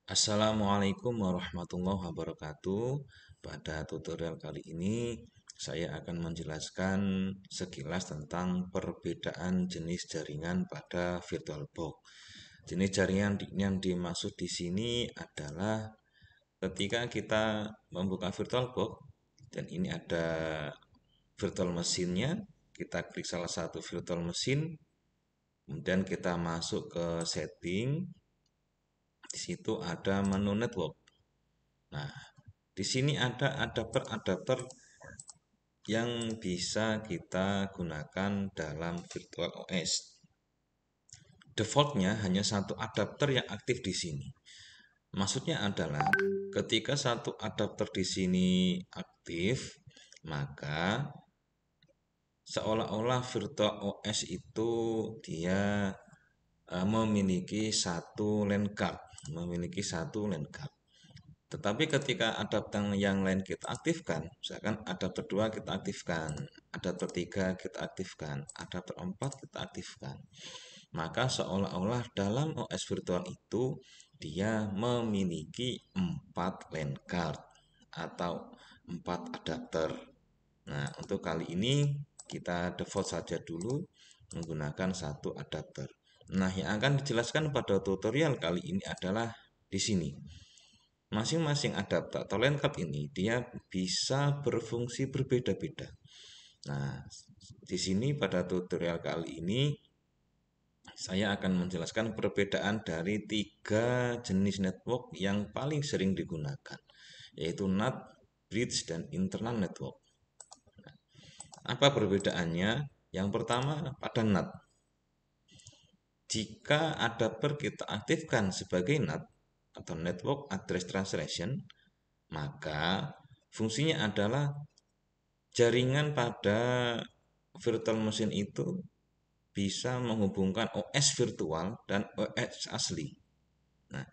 Assalamualaikum warahmatullahi wabarakatuh. Pada tutorial kali ini, saya akan menjelaskan sekilas tentang perbedaan jenis jaringan pada VirtualBox. Jenis jaringan yang dimaksud di sini adalah ketika kita membuka VirtualBox dan ini ada virtual mesinnya, kita klik salah satu virtual mesin, kemudian kita masuk ke setting. Di situ ada menu network. Nah, di sini ada adapter-adapter yang bisa kita gunakan dalam virtual OS. Defaultnya hanya satu adapter yang aktif di sini. Maksudnya adalah ketika satu adapter di sini aktif, maka seolah-olah virtual OS itu dia memiliki satu LAN card, Tetapi ketika adapter yang lain kita aktifkan, misalkan adapter 2 kita aktifkan, adapter 3 kita aktifkan, adapter 4 kita aktifkan, maka seolah-olah dalam OS virtual itu dia memiliki 4 LAN card atau 4 adapter. Nah, untuk kali ini kita default saja dulu menggunakan satu adapter. Nah, yang akan dijelaskan pada tutorial kali ini adalah di sini. Masing-masing adapter atau LAN card ini dia bisa berfungsi berbeda-beda. Nah, di sini pada tutorial kali ini saya akan menjelaskan perbedaan dari 3 jenis network yang paling sering digunakan, yaitu NAT, bridge, dan internal network. Apa perbedaannya? Yang pertama pada NAT. Jika adapter kita aktifkan sebagai NAT atau Network Address Translation, maka fungsinya adalah jaringan pada virtual machine itu bisa menghubungkan OS virtual dan OS asli. Nah,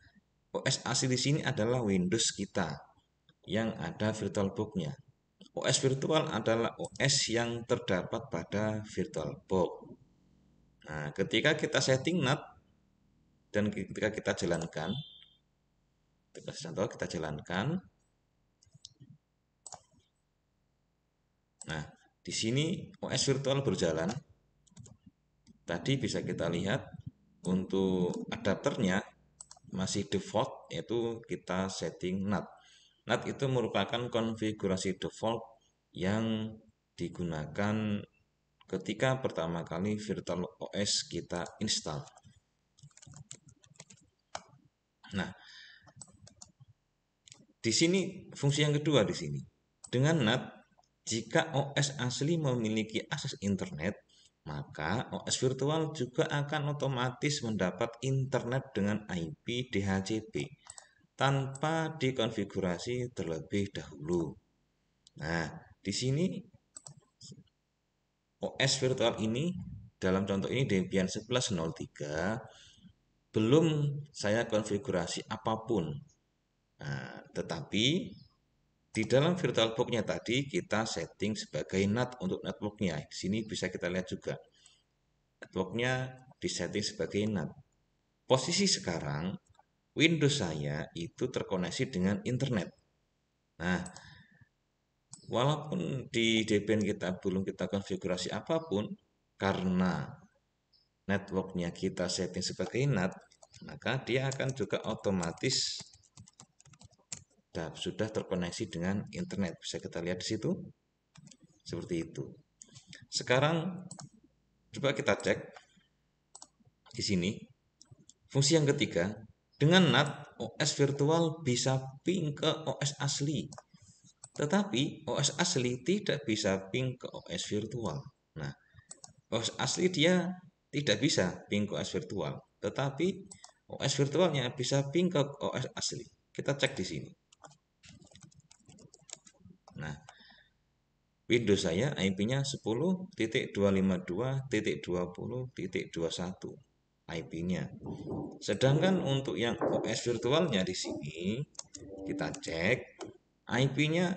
OS asli di sini adalah Windows kita yang ada VirtualBox-nya. OS virtual adalah OS yang terdapat pada VirtualBox. Nah, ketika kita setting NAT dan ketika kita jalankan, kita jalankan. Nah, di sini OS virtual berjalan. Tadi bisa kita lihat untuk adapternya masih default, yaitu kita setting NAT. NAT itu merupakan konfigurasi default yang digunakan ketika pertama kali virtual OS kita install. Nah, di sini fungsi yang kedua di sini. Dengan NAT, jika OS asli memiliki akses internet, maka OS virtual juga akan otomatis mendapat internet dengan IP DHCP tanpa dikonfigurasi terlebih dahulu. Nah, di sini OS virtual ini dalam contoh ini Debian 1103 belum saya konfigurasi apapun. Nah, tetapi di dalam VirtualBox-nya tadi kita setting sebagai NAT untuk network-nya. Di sini bisa kita lihat juga. Network-nya disetting sebagai NAT. Posisi sekarang Windows saya itu terkoneksi dengan internet. Nah, walaupun di Debian kita belum kita konfigurasi apapun, karena network-nya kita setting sebagai NAT, maka dia akan juga otomatis sudah terkoneksi dengan internet. Bisa kita lihat di situ. Seperti itu. Sekarang coba kita cek di sini. Fungsi yang ketiga, dengan NAT OS virtual bisa ping ke OS asli. Tetapi OS asli tidak bisa ping ke OS virtual. Nah, OS asli dia tidak bisa ping ke OS virtual, tetapi OS virtualnya bisa ping ke OS asli. Kita cek di sini. Nah, Windows saya IP-nya 10.252.20.21 IP-nya. Sedangkan untuk yang OS virtualnya di sini kita cek IP-nya,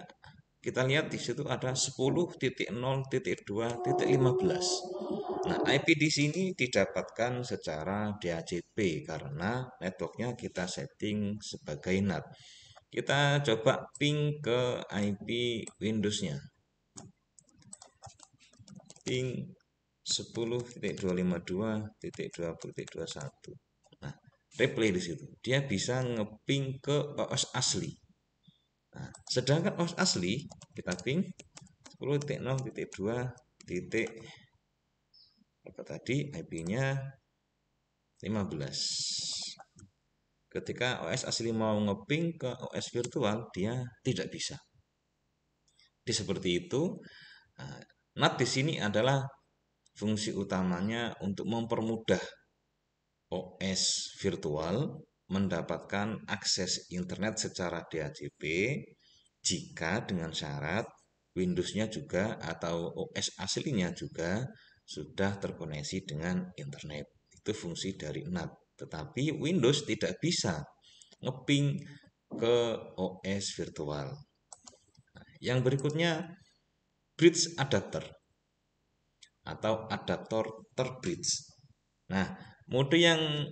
kita lihat di situ ada 10.0.2.15. Nah, IP di sini didapatkan secara DHCP karena networknya kita setting sebagai NAT. Kita coba ping ke IP Windows-nya. Ping 10.252.20.21. Nah, replay di situ. Dia bisa ngeping ke OS asli. Nah, sedangkan OS asli kita ping 10.0.2. Apa tadi IP-nya 15. Ketika OS asli mau ngeping ke OS virtual, dia tidak bisa. Jadi seperti itu. Nah, NAT di sini adalah fungsi utamanya untuk mempermudah OS virtual mendapatkan akses internet secara DHCP jika dengan syarat Windows-nya juga atau OS aslinya juga sudah terkoneksi dengan internet. Itu fungsi dari NAT. Tetapi Windows tidak bisa ngeping ke OS virtual. Yang berikutnya bridge adapter atau adaptor terbridge. Nah, mode yang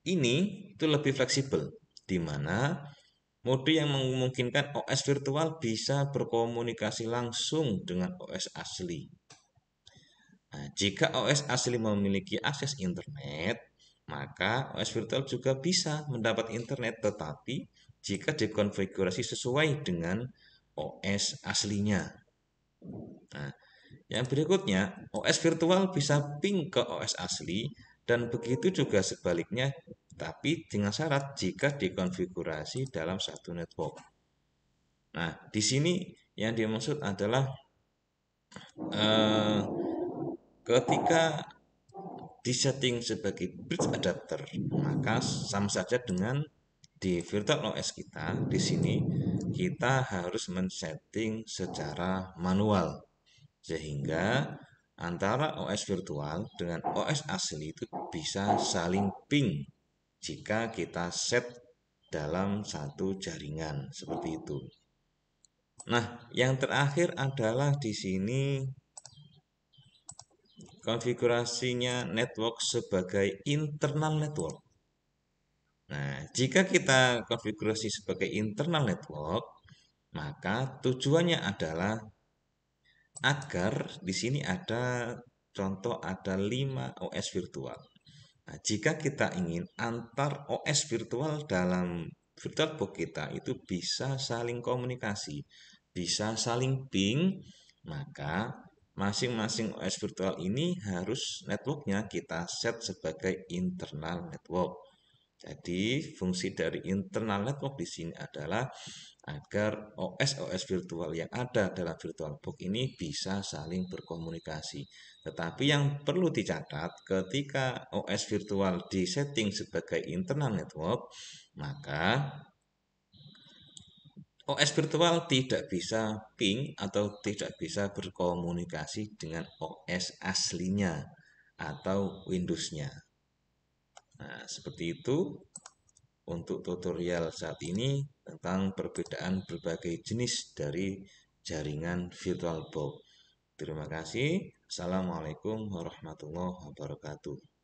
ini itu lebih fleksibel, di mana mode yang memungkinkan OS virtual bisa berkomunikasi langsung dengan OS asli. Nah, jika OS asli memiliki akses internet, maka OS virtual juga bisa mendapat internet, tetapi jika dikonfigurasi sesuai dengan OS aslinya. Nah, yang berikutnya, OS virtual bisa ping ke OS asli dan begitu juga sebaliknya, tapi dengan syarat jika dikonfigurasi dalam satu network. Nah, di sini yang dimaksud adalah eh, ketika disetting sebagai bridge adapter, maka sama saja dengan di virtual OS kita. Di sini kita harus men-setting secara manual sehingga antara OS virtual dengan OS asli itu bisa saling ping jika kita set dalam satu jaringan seperti itu. Nah, yang terakhir adalah di sini konfigurasinya network sebagai internal network. Nah, jika kita konfigurasi sebagai internal network, maka tujuannya adalah agar di sini ada contoh ada 5 OS virtual. Nah, jika kita ingin antar OS virtual dalam VirtualBox kita itu bisa saling komunikasi, bisa saling ping, maka masing-masing OS virtual ini harus networknya kita set sebagai internal network. Jadi fungsi dari internal network di sini adalah agar OS-OS virtual yang ada dalam VirtualBox ini bisa saling berkomunikasi. Tetapi yang perlu dicatat ketika OS virtual disetting sebagai internal network, maka OS virtual tidak bisa ping atau tidak bisa berkomunikasi dengan OS aslinya atau Windows-nya. Nah, seperti itu untuk tutorial saat ini tentang perbedaan berbagai jenis dari jaringan VirtualBox. Terima kasih. Assalamualaikum warahmatullahi wabarakatuh.